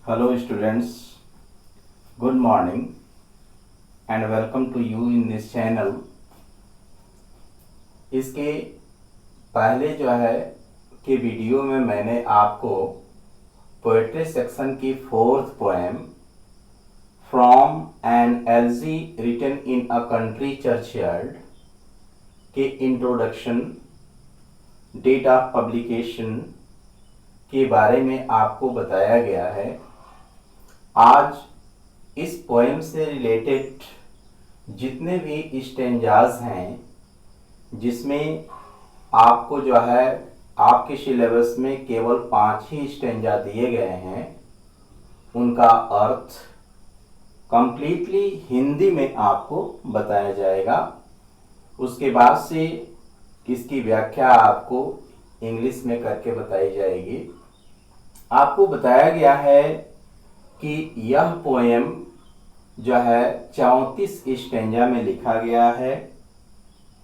Hello students, good morning and welcome to you in this channel। इसके पहले जो है कि वीडियो में मैंने आपको पोएट्री सेक्शन की fourth poem from an elegy written in a country churchyard के इंट्रोडक्शन, डेट ऑफ पब्लिकेशन के बारे में आपको बताया गया है। आज इस पोएम से रिलेटेड जितने भी स्टेंजाज हैं, जिसमें आपको जो है आपके सिलेबस में केवल 5 ही स्टेंजा दिए गए हैं, उनका अर्थ कंप्लीटली हिंदी में आपको बताया जाएगा। उसके बाद से इसकी व्याख्या आपको इंग्लिश में करके बताई जाएगी। आपको बताया गया है कि यह पोएम जो है 34 स्टेंजा में लिखा गया है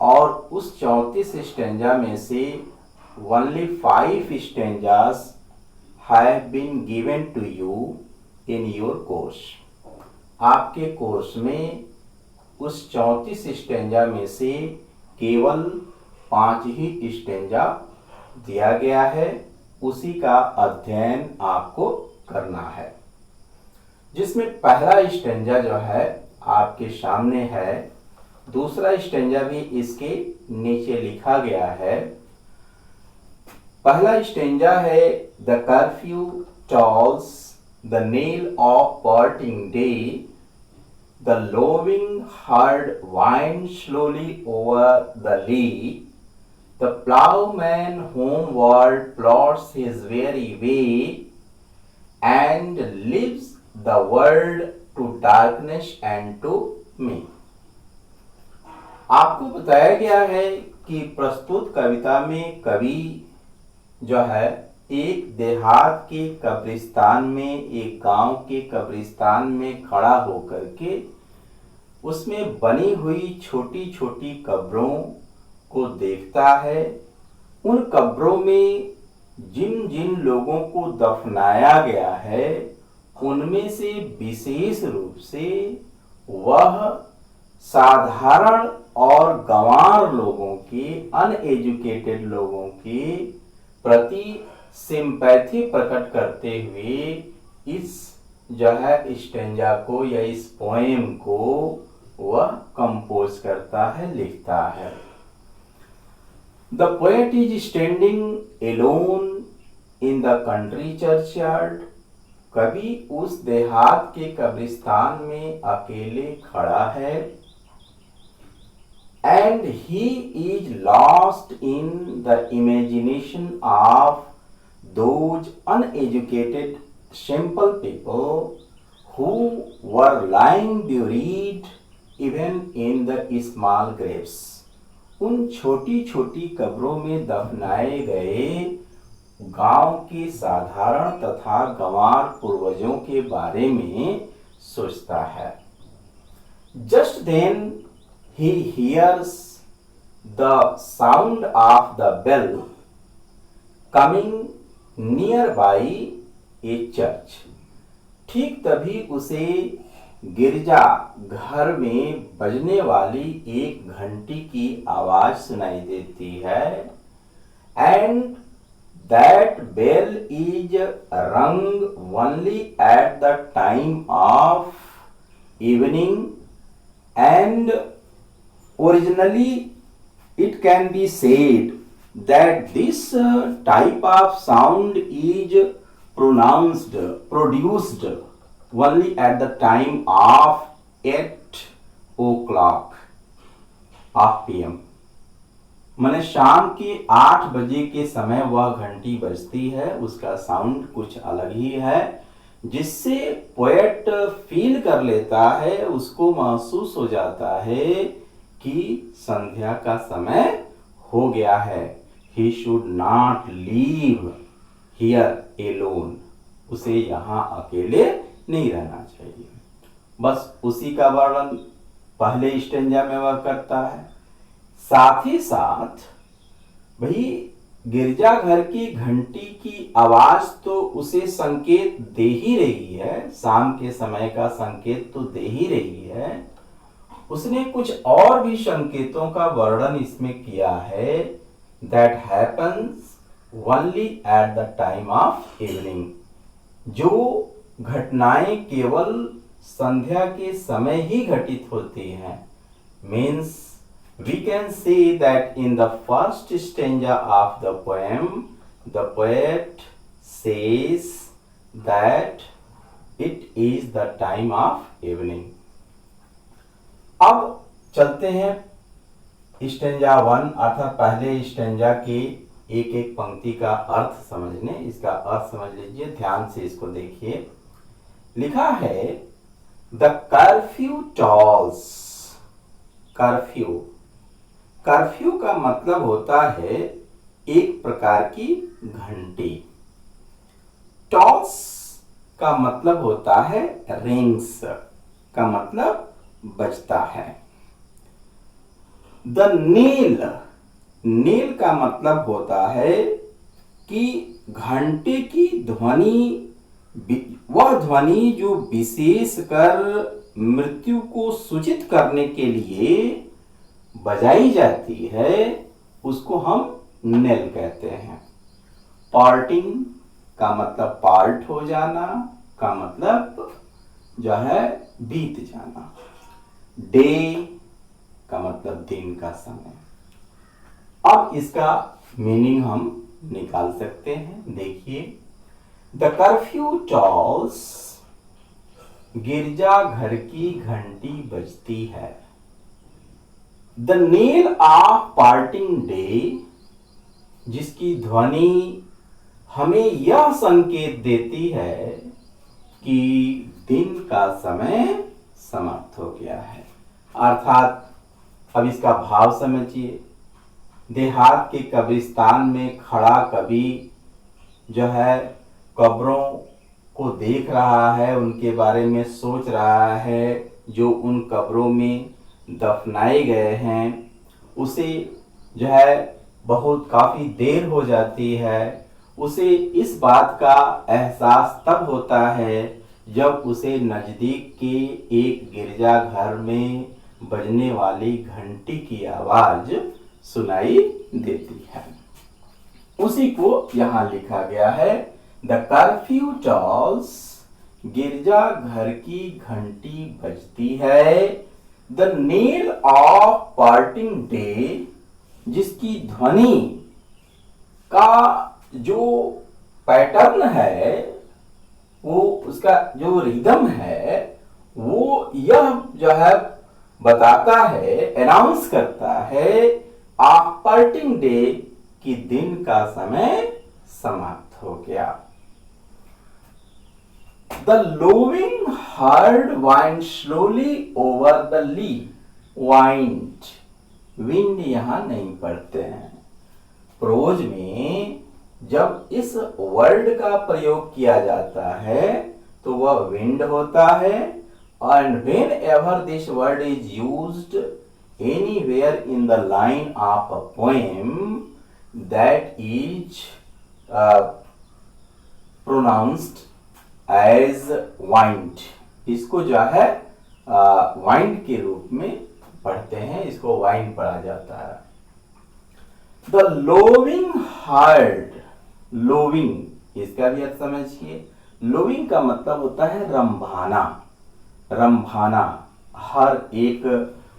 और उस 34 स्टेंजा में से only 5 stanzas have been given to you in your course. आपके कोर्स में उस 34 स्टेंजा में से केवल 5 ही स्टेंजा दिया गया है, उसी का अध्ययन आपको करना है। जिसमें पहला स्टेंजा जो है आपके सामने है, दूसरा स्टेंजा भी इसके नीचे लिखा गया है। पहला स्टेंजा है the curfew tolls the knell of parting day, the lowing herd wind slowly over the lee, the plowman homeward plods his weary way and leaves the world to darkness and to me। आपको बताया गया है कि प्रस्तुत कविता में कवि जो है एक देहात के कब्रिस्तान में, एक गांव के कब्रिस्तान में खड़ा होकर के उसमें बनी हुई छोटी छोटी कब्रों को देखता है। उन कब्रों में जिन जिन लोगों को दफनाया गया है, उनमें से विशेष रूप से वह साधारण और गंवार लोगों के, अनएजुकेटेड लोगों के प्रति सिंपैथी प्रकट करते हुए इस जो है स्टेंजा को या इस पोएम को वह कंपोज करता है, लिखता है। The poet is standing alone in the country churchyard। कवि उस देहात के कब्रिस्तान में अकेले खड़ा है। And he is lost in the imagination of those uneducated simple people who were lying buried even in the small graves। उन छोटी छोटी कब्रों में दफनाए गए गांव के साधारण तथा गंवार पूर्वजों के बारे में सोचता है। Just then he hears the sound of the bell coming near by a church. ठीक तभी उसे गिरजा घर में बजने वाली एक घंटी की आवाज सुनाई देती है। एंड दैट बेल इज रंग only at the time of evening and originally it can be said that this type of sound is produced only at the time of 8 o'clock of PM। माने शाम के 8 बजे के समय वह घंटी बजती है। उसका साउंड कुछ अलग ही है, जिससे पोएट फील कर लेता है, उसको महसूस हो जाता है कि संध्या का समय हो गया है। He should not leave here alone। उसे यहाँ अकेले नहीं रहना चाहिए। बस उसी का वर्णन पहले स्टेंजा में वह करता है। साथ ही साथ भाई गिरजाघर की घंटी की आवाज तो उसे संकेत दे ही रही है, शाम के समय का संकेत तो दे ही रही है। उसने कुछ और भी संकेतों का वर्णन इसमें किया है। That happens only at the time of evening, जो घटनाएं केवल संध्या के समय ही घटित होती हैं। Means we can say that in the first stanza of the poem, the poet says that it is the time of evening. अब चलते हैं स्टेंजा 1 अर्थात पहले स्टेंजा के एक एक पंक्ति का अर्थ समझने। इसका अर्थ समझ लीजिए, ध्यान से इसको देखिए। लिखा है the curfew tolls. Curfew, curfew का मतलब होता है एक प्रकार की घंटी। टॉल्स का मतलब होता है रिंग्स, का मतलब बजता है। द नील, नील का मतलब होता है कि घंटे की ध्वनि, वह ध्वनि जो विशेषकर मृत्यु को सूचित करने के लिए बजाई जाती है, उसको हम नेल कहते हैं। पार्टिंग का मतलब पार्ट हो जाना, का मतलब जो है बीत जाना। डे का मतलब दिन का समय। अब इसका मीनिंग हम निकाल सकते हैं। देखिए, द कर्फ्यू टॉल्स, गिरजा घर की घंटी बजती है। The knell of parting day, जिसकी ध्वनि हमें यह संकेत देती है कि दिन का समय समाप्त हो गया है। अर्थात अब इसका भाव समझिए। देहात के कब्रिस्तान में खड़ा कवि जो है कब्रों को देख रहा है, उनके बारे में सोच रहा है जो उन कब्रों में दफनाए गए हैं। उसे जो है बहुत काफ़ी देर हो जाती है। उसे इस बात का एहसास तब होता है जब उसे नज़दीक के एक गिरजाघर में बजने वाली घंटी की आवाज़ सुनाई देती है। उसी को यहाँ लिखा गया है, द कर्फ्यू टॉल्स, गिरजा घर की घंटी बजती है। The knell of parting day, जिसकी ध्वनि का जो पैटर्न है, वो उसका जो रिदम है, वो यह जो है बताता है, अनाउंस करता है ऑफ पार्टिंग डे, कि दिन का समय समाप्त हो गया। The lowing herd wind slowly over the lea. Wind, wind यहां नहीं पढ़ते हैं। प्रोज में जब इस वर्ड का प्रयोग किया जाता है तो वह विंड होता है। And when ever this word is used anywhere in the line of a poem, that is pronounced as wind, इसको जो है वाइंड के रूप में पढ़ते हैं, इसको वाइंड पढ़ा जाता है। द लोविंग हार्ड, लोविंग इसका भी अर्थ समझिए। लोविंग का मतलब होता है रंभाना। रंभाना, हर एक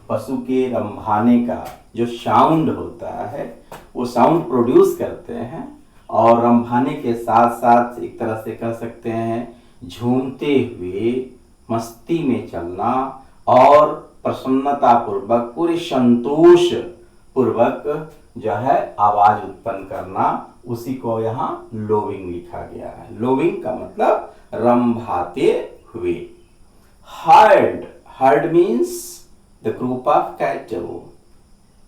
पशु के रंभाने का जो साउंड होता है, वो साउंड प्रोड्यूस करते हैं। और रंभाने के साथ साथ एक तरह से कह सकते हैं झूमते हुए मस्ती में चलना और प्रसन्नता पूर्वक, पूरे संतोष पूर्वक जो है आवाज उत्पन्न करना, उसी को यहाँ लोविंग लिखा गया है। लोविंग का मतलब रंभाते हुए। Heard, heard means the group of cattle,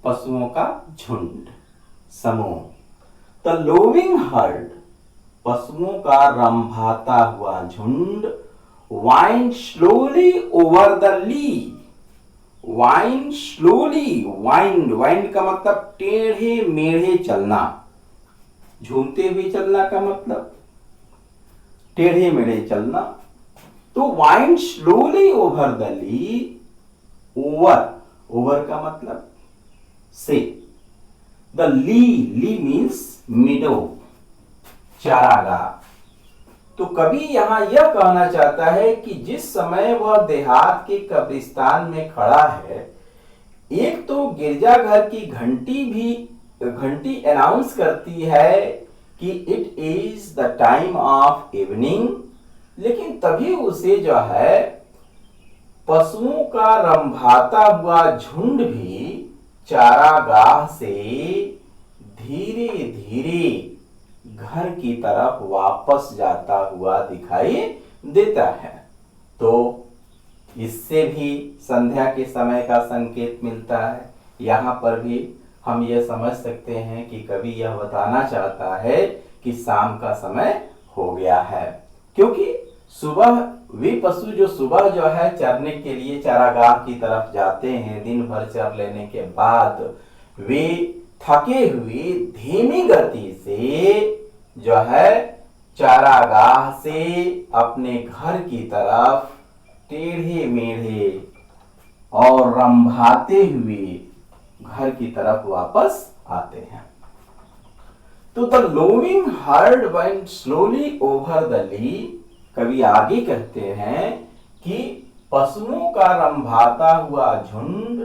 पशुओं का झुंड, समूह। द लोविंग हर्ड, पशुओं का रंभाता हुआ झुंड। Wind slowly over the lea, wind slowly, wind, wind का मतलब टेढ़े मेढ़े चलना। झूमते हुए चलना का मतलब टेढ़े मेढ़े चलना। तो wind slowly over the lea, over, over का मतलब से, द ली मीन्स मिडो, चारागाह। तो कवि यहां यह कहना चाहता है कि जिस समय वह देहात के कब्रिस्तान में खड़ा है, एक तो गिरजाघर की घंटी अनाउंस करती है कि it is the time of evening, लेकिन तभी उसे जो है पशुओं का रंभाता हुआ झुंड भी चारागाह से धीरे धीरे घर की तरफ वापस जाता हुआ दिखाई देता है। तो इससे भी संध्या के समय का संकेत मिलता है। यहाँ पर भी हम यह समझ सकते हैं कि कवि यह बताना चाहता है कि शाम का समय हो गया है, क्योंकि सुबह वे पशु जो सुबह जो है चरने के लिए चारागाह की तरफ जाते हैं, दिन भर चर लेने के बाद वे थके हुए धीमी गति से जो है चारागाह से अपने घर की तरफ टेढ़े मेढ़े और रंभाते हुए घर की तरफ वापस आते हैं। तो the lowing herd went slowly over the lea, कवि आगे कहते हैं कि पशुओं का रंभाता हुआ झुंड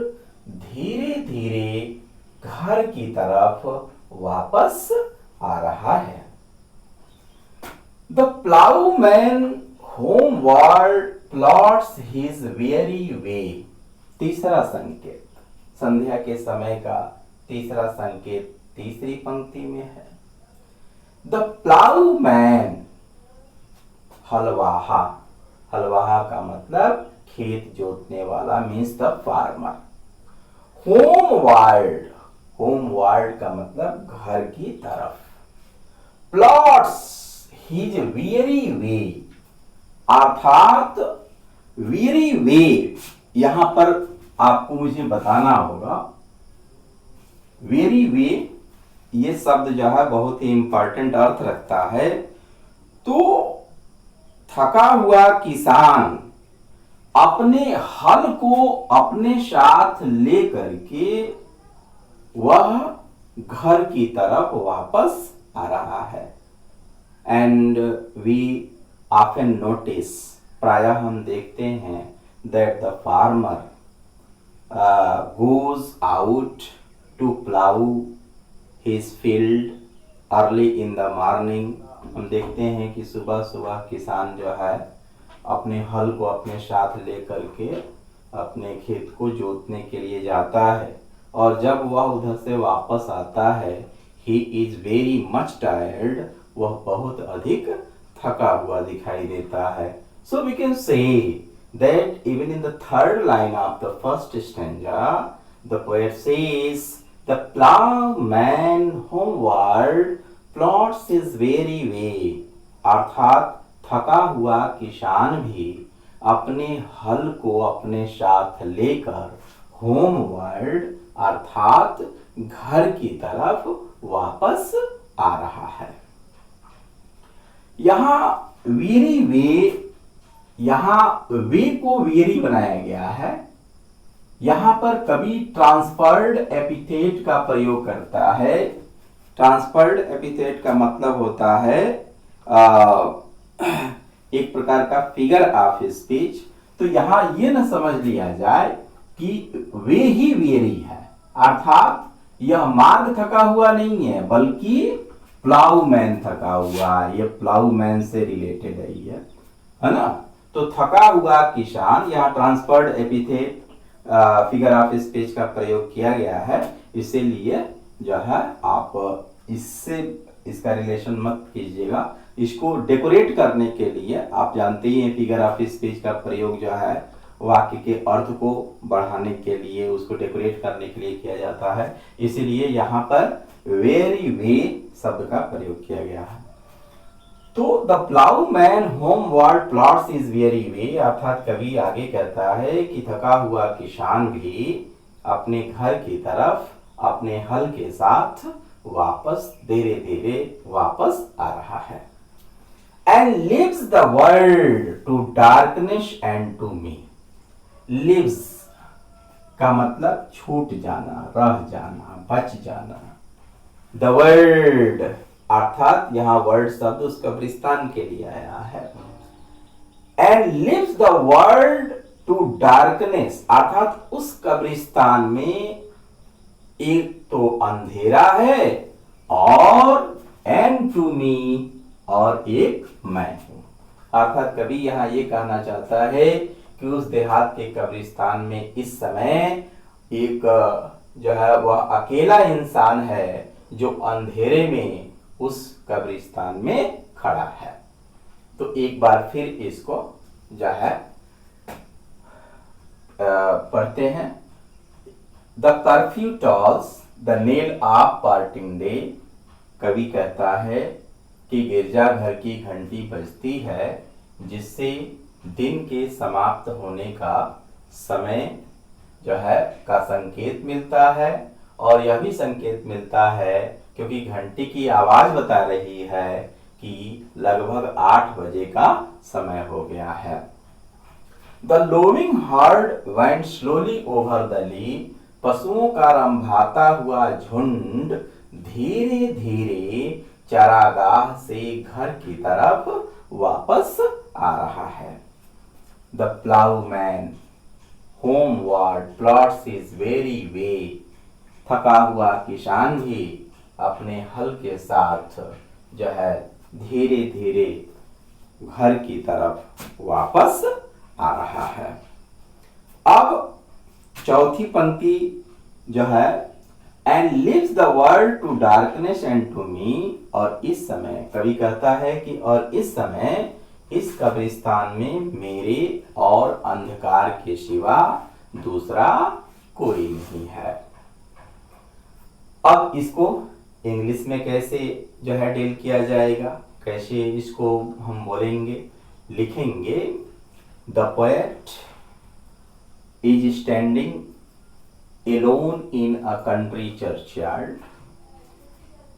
धीरे धीरे घर की तरफ वापस आ रहा है। The ploughman homeward plods his weary way, तीसरा संकेत, संध्या के समय का तीसरा संकेत तीसरी पंक्ति में है। द प्लाउमैन, हलवाहा, हलवाहा का मतलब खेत जोतने वाला, means the farmer. Homeward, homeward का मतलब घर की तरफ। प्लॉट्स हिज वेरी वे, अर्थात वेरी वे, यहां पर आपको मुझे बताना होगा वेरी वे ये शब्द जो है बहुत ही इंपॉर्टेंट अर्थ रखता है। तो थका हुआ किसान अपने हल को अपने साथ लेकर के वह घर की तरफ वापस आ रहा है। एंड वी ऑफन नोटिस, प्रायः हम देखते हैं that the farmer goes out to plow his field early in the morning। हम देखते हैं कि सुबह सुबह किसान जो है अपने हल को अपने साथ लेकर के अपने खेत को जोतने के लिए जाता है, और जब वह उधर से वापस आता है he is very much tired, वह बहुत अधिक थका हुआ दिखाई देता है। So we can say that even in the third line of the first stanza, the poet says, the plowman homeward plots his very way, अर्थात थका हुआ किसान भी अपने हल को अपने साथ लेकर होमवर्ड अर्थात घर की तरफ वापस आ रहा है। यहाँ वेरी वे, यहाँ वे को वेरी बनाया गया है। यहाँ पर कवि ट्रांसफर्ड एपिथेट का प्रयोग करता है। ट्रांसफर्ड एपिथेट का मतलब होता है एक प्रकार का फिगर ऑफ स्पीच। तो यहाँ ये न समझ लिया जाए कि वे ही वेरी है, अर्थात यह मार्ग थका हुआ नहीं है, बल्कि प्लाउमैन थका हुआ है। ये प्लाउमैन से रिलेटेड है ना। तो थका हुआ किसान, यहाँ transferred epithet figure of speech का प्रयोग किया गया है, इसीलिए जो है आप इससे इसका रिलेशन मत कीजिएगा। इसको डेकोरेट करने के लिए आप जानते ही हैं फिगर ऑफ स्पीच का प्रयोग जो है वाक्य के अर्थ को बढ़ाने के लिए, उसको डेकोरेट करने के लिए किया जाता है, इसीलिए यहाँ पर वेरी वे शब्द का प्रयोग किया गया है। तो the ploughman homeward plods is weary way, अर्थात कवि आगे कहता है कि थका हुआ किसान भी अपने घर की तरफ अपने हल के साथ वापस धीरे धीरे वापस आ रहा है। And leaves the world to darkness and to me. Leaves का मतलब छूट जाना, रह जाना, बच जाना। द वर्ल्ड अर्थात यहां वर्ल्ड शब्द उस कब्रिस्तान के लिए आया है। And leaves the world to darkness अर्थात उस कब्रिस्तान में एक तो अंधेरा है और एंड टू मी और एक मैं हूं। अर्थात कभी यहां ये कहना चाहता है कि उस देहात के कब्रिस्तान में इस समय एक जो है वह अकेला इंसान है जो अंधेरे में उस कब्रिस्तान में खड़ा है। तो एक बार फिर इसको जो है पढ़ते हैं। The curfew tolls the knell of parting day. कवि कहता है कि गिरजाघर की घंटी बजती है जिससे दिन के समाप्त होने का समय जो है का संकेत मिलता है। और यह भी संकेत मिलता है क्योंकि घंटी की आवाज बता रही है कि लगभग 8 बजे का समय हो गया है। The lowing herd went slowly over the lea. पशुओं का रंभाता हुआ झुंड धीरे धीरे चारागाह से घर की तरफ वापस आ रहा है। The ploughman homeward plods his weary way. थका हुआ किसान भी अपने हल के साथ जो है धीरे धीरे घर की तरफ वापस आ रहा है। अब चौथी पंक्ति जो है and leaves the world to darkness and to me. और इस समय कवि कहता है कि और इस समय इस कब्रिस्तान में मेरे और अंधकार के सिवा दूसरा कोई नहीं है। अब इसको इंग्लिश में कैसे जो है डील किया जाएगा, कैसे इसको हम बोलेंगे, लिखेंगे। The poet is standing alone in a country churchyard.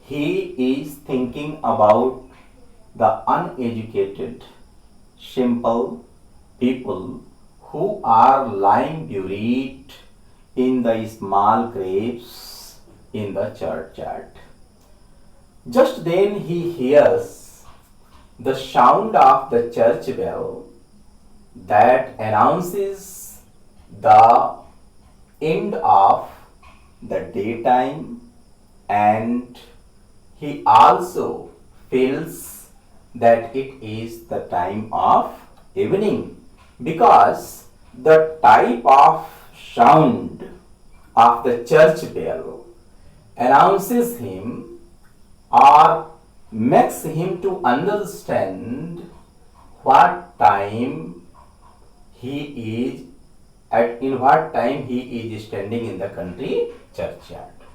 He is thinking about the uneducated, simple people who are lying buried in the small graves in the churchyard. Just then he hears the sound of the church bell that announces the end of the daytime, and he also feels that it is the time of evening because the type of sound of the church bell announces him or makes him to understand what time he is in what time he is standing in the country churchyard.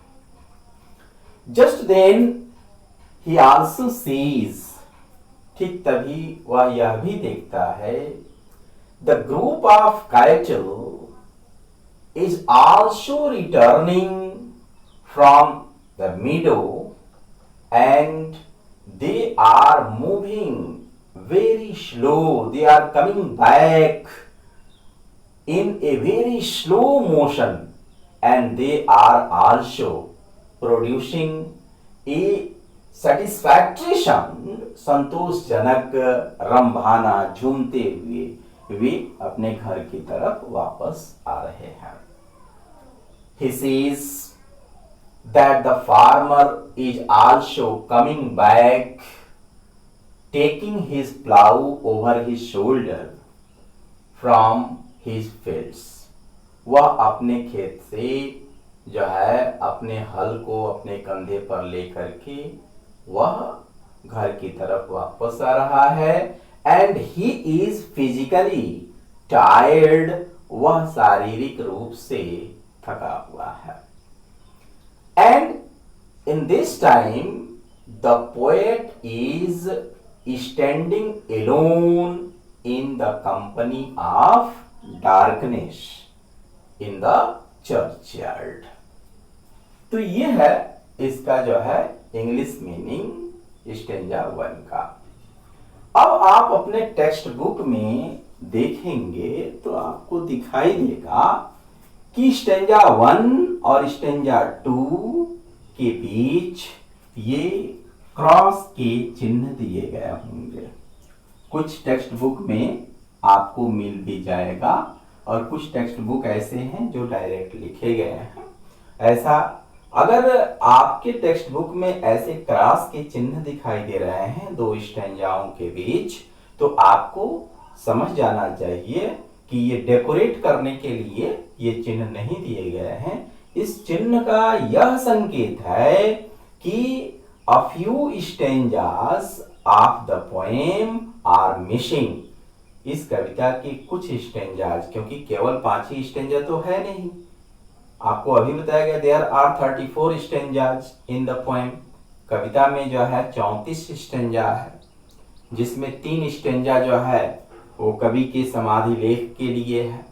Just then he also sees, ठीक तभी वह यह भी देखता है, the group of cattle is also returning from the meadow and they are moving very slow. They are coming back in a very slow motion and they are also producing a satisfactory sound. संतोषजनक रंभाना झूमते हुए वे अपने घर की तरफ वापस आ रहे हैं। He sees that the farmer is also coming back, taking his plow over his shoulder from his fields. वह अपने खेत से जो है अपने हल को अपने कंधे पर लेकर के वह घर की तरफ वापस आ रहा है। And he is physically tired, वह शारीरिक रूप से थका हुआ है। And in this time the poet is standing alone in the company of darkness in the churchyard. तो ये है इसका जो है इंग्लिश मीनिंग स्टेंजा 1 का। अब आप अपने टेक्स्ट बुक में देखेंगे तो आपको दिखाई देगा कि स्टेंजा 1 और स्टेंजा 2 के बीच ये क्रॉस के चिन्ह दिए गए होंगे। कुछ टेक्स्ट बुक में आपको मिल भी जाएगा और कुछ टेक्स्ट बुक ऐसे हैं जो डायरेक्ट लिखे गए हैं। ऐसा अगर आपके टेक्स्ट बुक में ऐसे क्रॉस के चिन्ह दिखाई दे रहे हैं दो स्टेंजाओं के बीच, तो आपको समझ जाना चाहिए कि ये डेकोरेट करने के लिए ये चिन्ह नहीं दिए गए हैं। इस चिन्ह का यह संकेत है कि a few stanzas of the poem are missing। इस कविता के कुछ स्टेंजाज, क्योंकि केवल 5 ही स्टेंजा तो है नहीं, आपको अभी बताया गया there are 34 stanzas in the poem. कविता में जो है 34 स्टेंजा है, जिसमें 3 स्टेंजा जो है वो कवि के समाधि लेख के लिए है।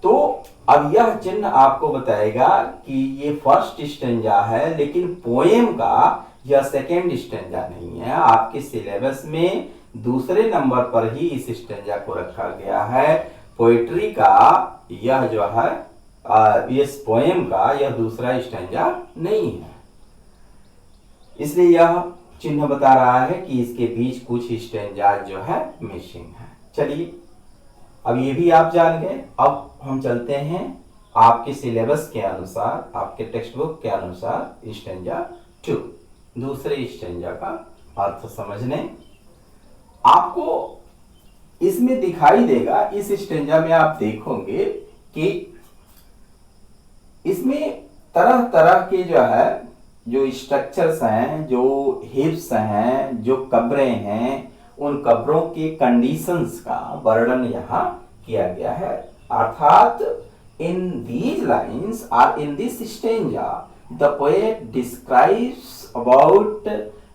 तो अब यह चिन्ह आपको बताएगा कि ये फर्स्ट स्टेंजा है, लेकिन पोएम का यह सेकेंड स्टेंजा नहीं है। आपके सिलेबस में दूसरे नंबर पर ही इस स्टेंजा को रखा गया है। पोएट्री का यह जो है इस पोएम का यह दूसरा स्टेंजा नहीं है, इसलिए यह चिन्ह बता रहा है कि इसके बीच कुछ स्टेंजा जो है मिसिंग है। चलिए, अब ये भी आप जान गए। अब हम चलते हैं आपके सिलेबस के अनुसार, आपके टेक्स्ट बुक के अनुसार स्टेंजा 2, दूसरे स्टेंजा का अर्थ समझने। आपको इसमें दिखाई देगा, इस स्टेंजा में आप देखोगे कि इसमें तरह तरह के जो है जो स्ट्रक्चर्स हैं, जो हिप्स हैं, जो कब्रें हैं, उन कब्रों के कंडीशंस का वर्णन यहाँ किया गया है। अर्थात in these lines or in this stanza the poet describes about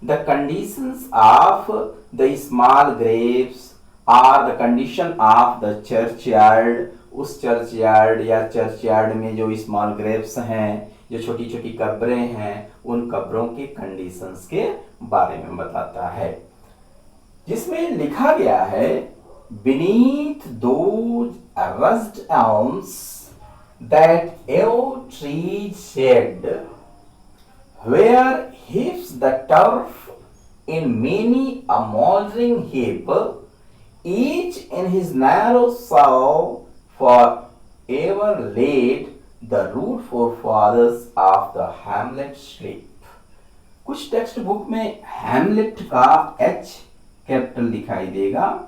the conditions of the small graves or the condition of the churchyard. उस चर्चयार्ड या चर्चयार्ड में जो स्मॉल ग्रेव्स हैं, जो छोटी छोटी कब्रें हैं, उन कब्रों के कंडीशंस के बारे में बताता है, जिसमें लिखा गया है beneath those rust elms that old trees shed, where heaps the turf in many a moldering heap, each in his narrow sow forever laid the root forefathers of the Hamlet sleep। कुछ text book में Hamlet का H capital दिखाई देगा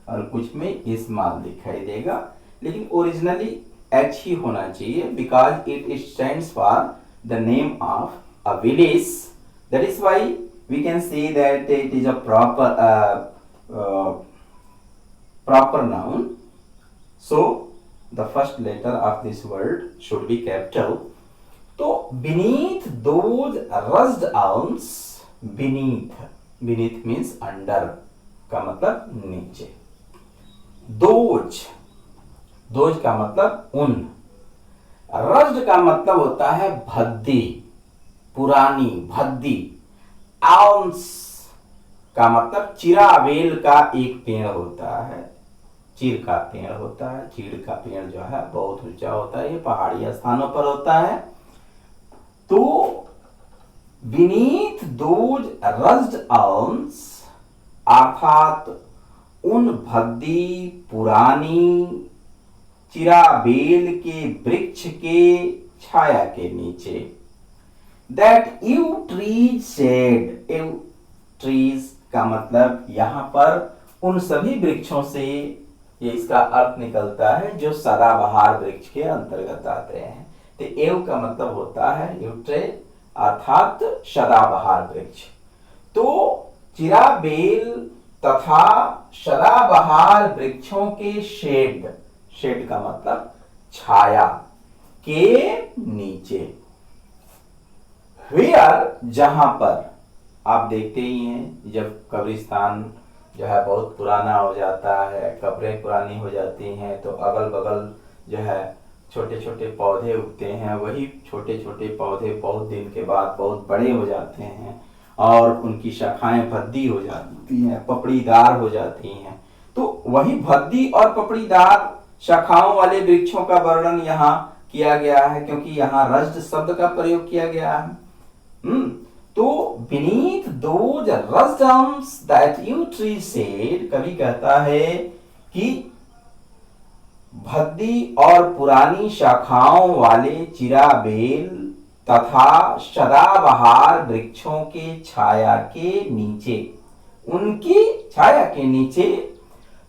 और कुछ में small दिखाई देगा, लेकिन ओरिजिनली H ही होना चाहिए, because it stands for the name of a village. That is why we can say that it is a proper noun, so the first letter of this word should be capital। तो beneath those rust elms, beneath means under का मतलब नीचे। Those का मतलब उन। Rust का मतलब होता है भद्दी, पुरानी भद्दी। आल्म्स का मतलब चिरावेल का एक पेड़ होता है, चीड़ का पेड़ होता है। चीड़ का पेड़ जो है बहुत ऊंचा होता है, ये पहाड़ी स्थानों पर होता है। तो बीनीथ दोज रस्ट आल्म्स अर्थात उन भद्दी पुरानी चिराबेल के वृक्ष के छाया के नीचे। That yew trees shade, yew trees का मतलब यहाँ पर उन सभी वृक्षों से ये इसका अर्थ निकलता है जो सदाबहार वृक्ष के अंतर्गत आते हैं। तो एव का मतलब होता है यूट्रे अर्थात सदाबहार वृक्ष। तो चिराबेल तथा सदाबहार वृक्षों के शेड, शेड का मतलब छाया के नीचे। वेयर जहां पर आप देखते ही हैं जब कब्रिस्तान जो है बहुत पुराना हो जाता है, कब्रें पुरानी हो जाती हैं, तो अगल बगल जो है छोटे छोटे पौधे उगते हैं, वही छोटे छोटे पौधे बहुत दिन के बाद बहुत बड़े हो जाते हैं और उनकी शाखाएं भद्दी हो जाती हैं, पपड़ीदार हो जाती हैं। तो वही भद्दी और पपड़ीदार शाखाओं वाले वृक्षों का वर्णन यहाँ किया गया है, क्योंकि यहाँ रज्ड शब्द का प्रयोग किया गया है। तो beneath those rust arms that you tree said, कवि कहता है कि भद्दी और पुरानी शाखाओं वाले चिरा बेल तथा सदाबहार वृक्षों के छाया के नीचे, उनकी छाया के नीचे,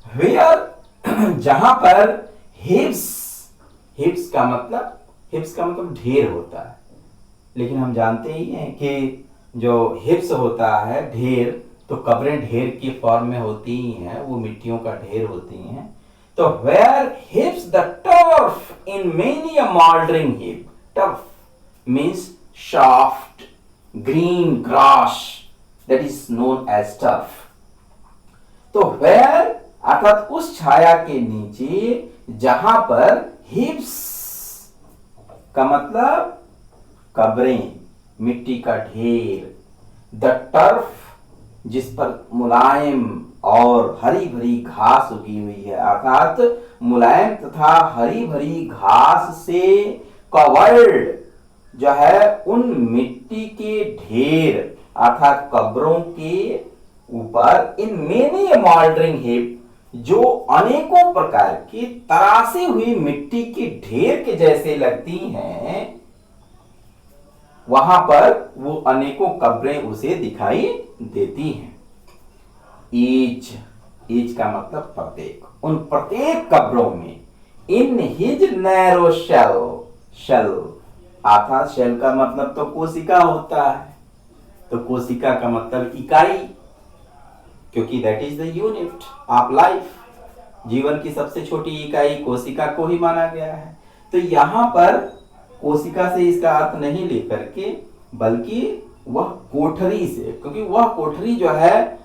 where जहां पर हिप्स का मतलब ढेर होता है, लेकिन हम जानते ही हैं कि जो हिप्स होता है ढेर, तो कब्रें ढेर की फॉर्म में होती ही हैं, वो मिट्टियों का ढेर होती हैं। तो where hips the turf in many a moldering heap, turf means soft green grass that is known as turf। तो where अर्थात उस छाया के नीचे जहां पर हिप्स का मतलब कब्रें, मिट्टी का ढेर, द टर्फ जिस पर मुलायम और हरी भरी घास उगी हुई है, अर्थात मुलायम तथा हरी भरी घास से कवर्ड जो है उन मिट्टी के ढेर अर्थात कब्रों के ऊपर, इन मेनी मॉल्डरिंग हिप जो अनेकों प्रकार की तराशी हुई मिट्टी के ढेर के जैसे लगती हैं, वहां पर वो अनेकों कब्रें उसे दिखाई देती हैं। ईच का मतलब प्रत्येक, उन प्रत्येक कब्रों में, इन हिज नैरो शेल अर्थात शेल का मतलब तो कोशिका होता है, तो कोशिका का मतलब इकाई, क्योंकि that is the unit of life, जीवन की सबसे छोटी इकाई कोशिका को ही माना गया है। तो यहाँ पर कोशिका से इसका अर्थ नहीं लेकर के, बल्कि वह कोठरी से, क्योंकि वह कोठरी जो है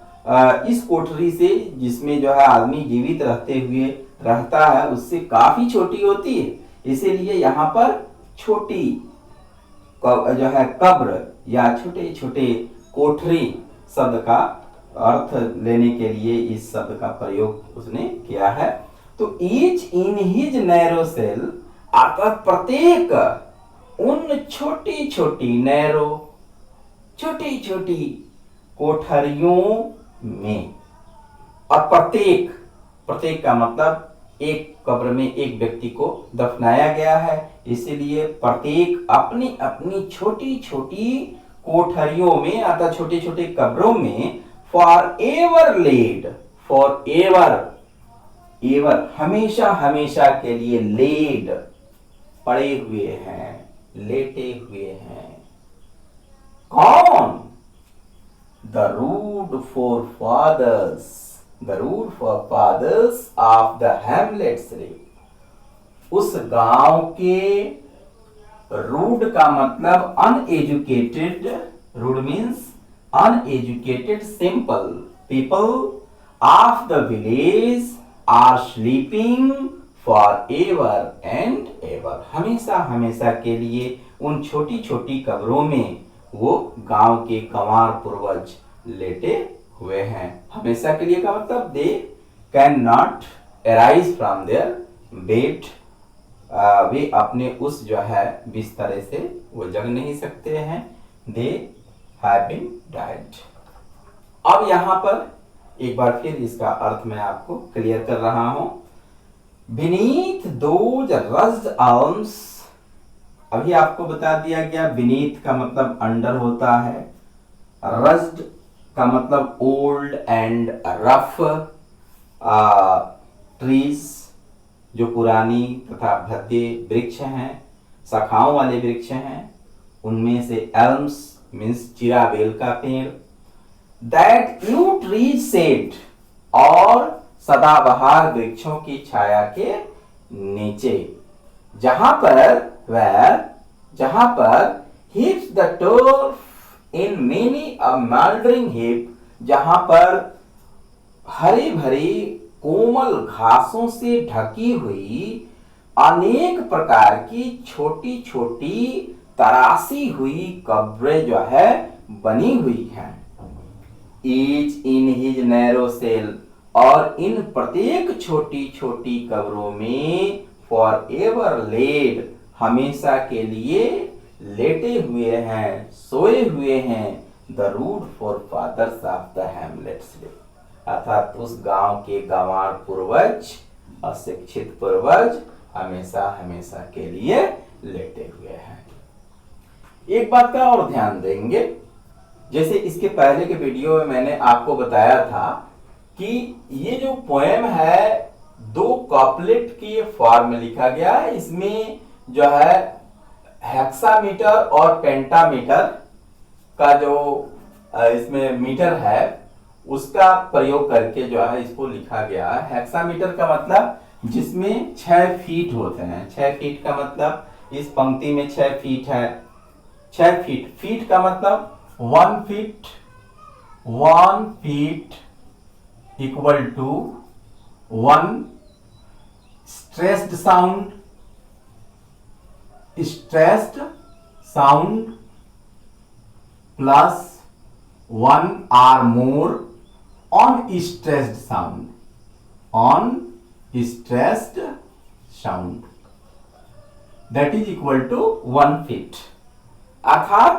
इस कोठरी से जिसमें जो है आदमी जीवित रहते हुए रहता है उससे काफी छोटी होती है, इसीलिए यहाँ पर छोटी जो है कब्र या छोटे छोटे कोठरी शब्द का अर्थ लेने के लिए इस शब्द का प्रयोग उसने किया है। तो each in his narrow cell अर्थात प्रत्येक उन छोटी छोटी नैरो, छोटी छोटी कोठरियों में, और प्रत्येक का मतलब एक कब्र में एक व्यक्ति को दफनाया गया है, इसीलिए प्रत्येक अपनी अपनी छोटी छोटी कोठरियों में अर्थात छोटे छोटे कब्रों में for ever laid, for ever हमेशा हमेशा के लिए, लेड पड़े हुए हैं, लेटे हुए हैं। कौन? The rude forefathers of the Hamlets रे, उस गांव के, रूड का मतलब uneducated, rude means uneducated simple people of the village are sleeping forever and ever, हमेशा हमेशा के लिए उन छोटी छोटी कब्रों में वो गांव के गंवार पूर्वज लेटे हुए हैं। हमेशा के लिए का मतलब they can not arise from their bed, वे अपने उस जो है बिस्तरे से वो जग नहीं सकते हैं, दे हैव बीन डाइड। अब यहाँ पर एक बार फिर इसका अर्थ मैं आपको क्लियर कर रहा हूं। बीनीथ दोज रज्ड आर्म्स, अभी आपको बता दिया गया बीनीथ का मतलब अंडर होता है, रज्ड का मतलब ओल्ड एंड रफ ट्रीज, जो पुरानी तथा भद्दे वृक्ष हैं, शाखाओं वाले वृक्ष हैं, उनमें से एल्म्स मीन्स चिराबेल का पेड़, दैट यू ट्री सेड, और सदाबहार वृक्षों की छाया के नीचे, जहां पर जहां पर heaves the turf in many a mouldering heap, जहां पर हरी भरी कोमल घासों से ढकी हुई अनेक प्रकार की छोटी छोटी तराशी हुई कब्रें जो है बनी हुई हैं। Each in his narrow cell, और इन प्रत्येक छोटी छोटी कब्रों में फॉर एवर लेड, हमेशा के लिए लेटे हुए हैं, सोए हुए हैं, the rude forefathers of the hamlets, अर्थात उस गांव के गंवार पूर्वज, अशिक्षित पूर्वज हमेशा हमेशा के लिए लेटे हुए हैं। एक बात का और ध्यान देंगे, जैसे इसके पहले के वीडियो में मैंने आपको बताया था कि ये जो पोएम है दो कॉपलेट के फॉर्म में लिखा गया है। इसमें जो है हेक्सामीटर और पेंटामीटर का जो इसमें मीटर है उसका प्रयोग करके जो है इसको लिखा गया है। हेक्सामीटर का मतलब जिसमें 6 फीट होते हैं। 6 फीट का मतलब इस पंक्ति में 6 फीट है। 6 फीट, फीट का मतलब 1 feet, 1 feet equal to 1 stressed sound plus 1 or more unstressed sound, unstressed sound, that is equal to 1 feet। अर्थात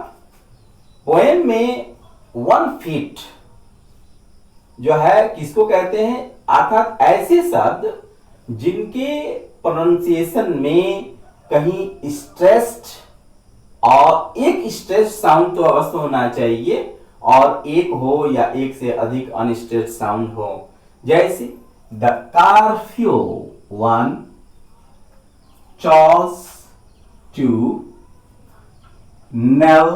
पोएम में 1 फीट जो है किसको कहते हैं, अर्थात ऐसे शब्द जिनके प्रोनाउंसिएशन में कहीं स्ट्रेस्ड और एक स्ट्रेस्ड साउंड तो अवश्य होना चाहिए और एक हो या एक से अधिक अनस्ट्रेस्ड साउंड हो। जैसे the curfew 1, चॉस 2, nail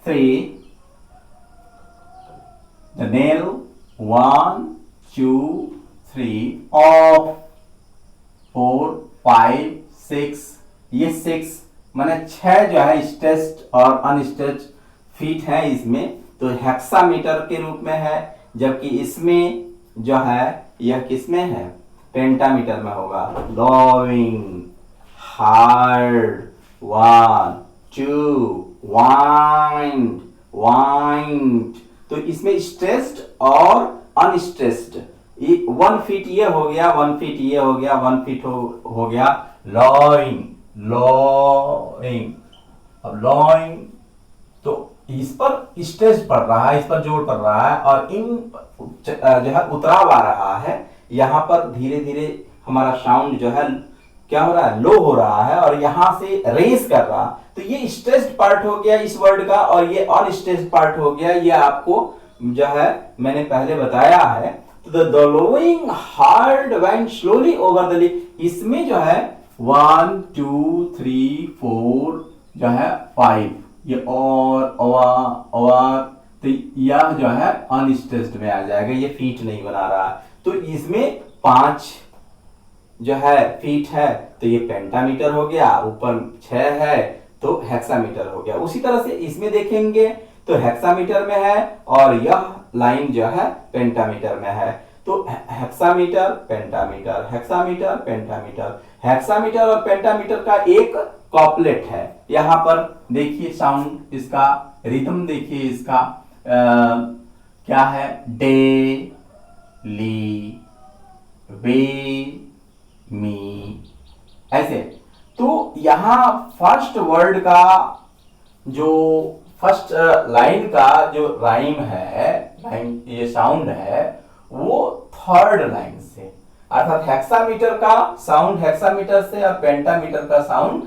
3, the nail 1, 2, 3, of 4, 5, 6, ये 6 माने 6 जो है स्ट्रेस्ड और अनस्ट्रेस्ड फीट है इसमें, तो हेक्सामीटर के रूप में है। जबकि इसमें जो है यह किस में है, पेंटामीटर में होगा। लविंग, हार्ड, 1, 2, वाइंड, वाइंड, तो इसमें स्ट्रेस्ड और अनस्ट्रेस्ड 1 फीट ये हो गया, 1 फीट ये हो गया, 1 फीट हो गया। लॉइंग, लॉइंग, अब लॉइंग तो इस पर स्ट्रेस पड़ रहा है, इस पर जोर पड़ रहा है और इन जो है उतराव आ रहा है। यहाँ पर धीरे धीरे हमारा साउंड जो है क्या हो रहा है, लो हो रहा है और यहाँ से रेस कर रहा, तो ये स्ट्रेस्ड पार्ट हो गया इस वर्ड का और ये अनस्ट्रेस्ड पार्ट हो गया। ये आपको जो है मैंने पहले बताया है। तो the lowing herd wind slowly over the lea, इसमें जो है 1, 2, 3, 4 जो है 5 ये और तो यह जो है अनस्ट्रेस्ड में आ जाएगा, ये फीट नहीं बना रहा। तो इसमें 5 जो है फीट है तो ये पेंटामीटर हो गया, ऊपर 6 है तो हेक्सामीटर हो गया। उसी तरह से इसमें देखेंगे तो हेक्सामीटर में है और यह लाइन जो है पेंटामीटर में है। तो hexameter pentameter, hexameter pentameter, hexameter और पेंटामीटर का एक कॉपलेट है। यहाँ पर देखिए साउंड, इसका रिदम देखिए, इसका क्या है, डे, ली, वे, मी, ऐसे। तो यहाँ फर्स्ट वर्ड का जो फर्स्ट लाइन का जो राइम है, लाइन ये साउंड है वो थर्ड लाइन से, अर्थात हेक्सामीटर का साउंड हेक्सामीटर से और पेंटामीटर का साउंड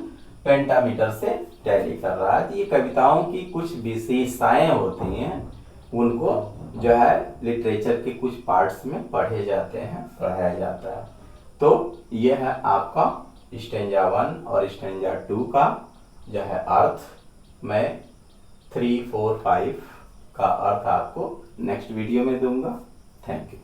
पेंटामीटर से टैली कर रहा है। तो ये कविताओं की कुछ विशेषताएं होती हैं, उनको जो है लिटरेचर के कुछ पार्ट्स में पढ़े जाते हैं, पढ़ाया जाता है। तो ये है आपका स्टेंजा 1 और स्टेंजा 2 का जो है अर्थ। मैं 3, 4, 5 का अर्थ आपको नेक्स्ट वीडियो में दूंगा। Thank you.